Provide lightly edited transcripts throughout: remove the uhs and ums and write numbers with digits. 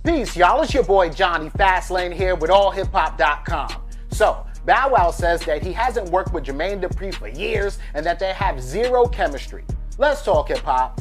Peace, y'all. It's your boy Johnny Fastlane here with allhiphop.com. So, Bow Wow says that he hasn't worked with Jermaine Dupri for years and that they have zero chemistry. Let's talk hip-hop.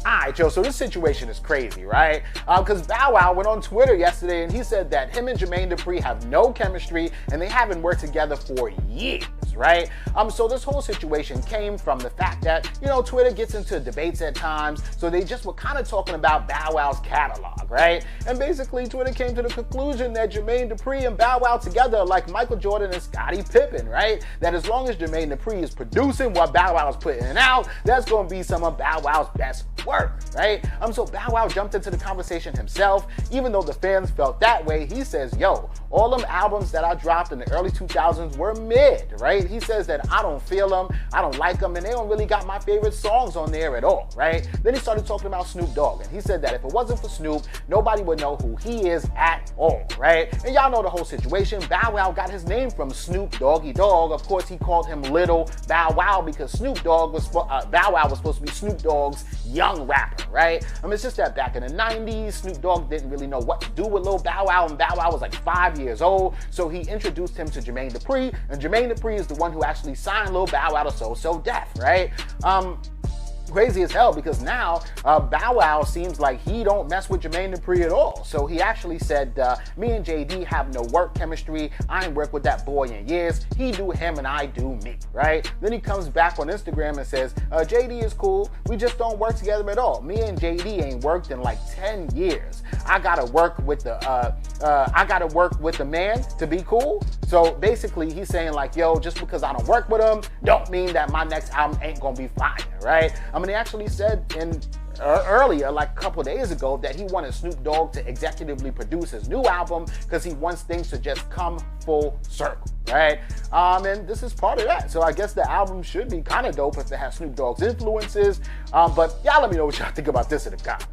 Alright, Joe, so this situation is crazy, right? Because Bow Wow went on Twitter yesterday and he said that him and Jermaine Dupri have no chemistry and they haven't worked together for years, right? So this whole situation came from the fact that, Twitter gets into debates at times, so they just were kind of talking about Bow Wow's catalog, right? And basically, Twitter came to the conclusion that Jermaine Dupri and Bow Wow together are like Michael Jordan and Scottie Pippen, right? That as long as Jermaine Dupri is producing what Bow Wow is putting out, that's going to be some of Bow Wow's best work, right? So Bow Wow jumped into the conversation himself. Even though the fans felt that way, he says, yo, all them albums that I dropped in the early 2000s were mid, right? He says that I don't feel them, I don't like them, and they don't really got my favorite songs on there at all, right? Then he started talking about Snoop Dogg, and he said that if it wasn't for Snoop, nobody would know who he is at all, right? And y'all know the whole situation. Bow Wow got his name from Snoop Doggy Dogg. Of course, he called him Little Bow Wow because Bow Wow was supposed to be Snoop Dogg's young rapper, right? It's just that back in the 90s, Snoop Dogg didn't really know what to do with Lil Bow Wow, and Bow Wow was like 5 years old, so he introduced him to Jermaine Dupri, and Jermaine Dupri is the one who actually signed Lil Bow Wow to So Def, right? Crazy as hell, because now Bow Wow seems like he don't mess with Jermaine Dupri at all. So he actually said, me and JD have no work chemistry. I ain't worked with that boy in years. He do him and I do me, right? Then he comes back on Instagram and says, JD is cool. We just don't work together at all. Me and JD ain't worked in like 10 years. I gotta work with the man to be cool. So basically he's saying like, yo, just because I don't work with him, don't mean that my next album ain't gonna be fire, right? He actually said earlier, like a couple of days ago, that he wanted Snoop Dogg to executively produce his new album because he wants things to just come full circle, right? And this is part of that. So I guess the album should be kind of dope if it has Snoop Dogg's influences. But y'all let me know what y'all think about this in the comments.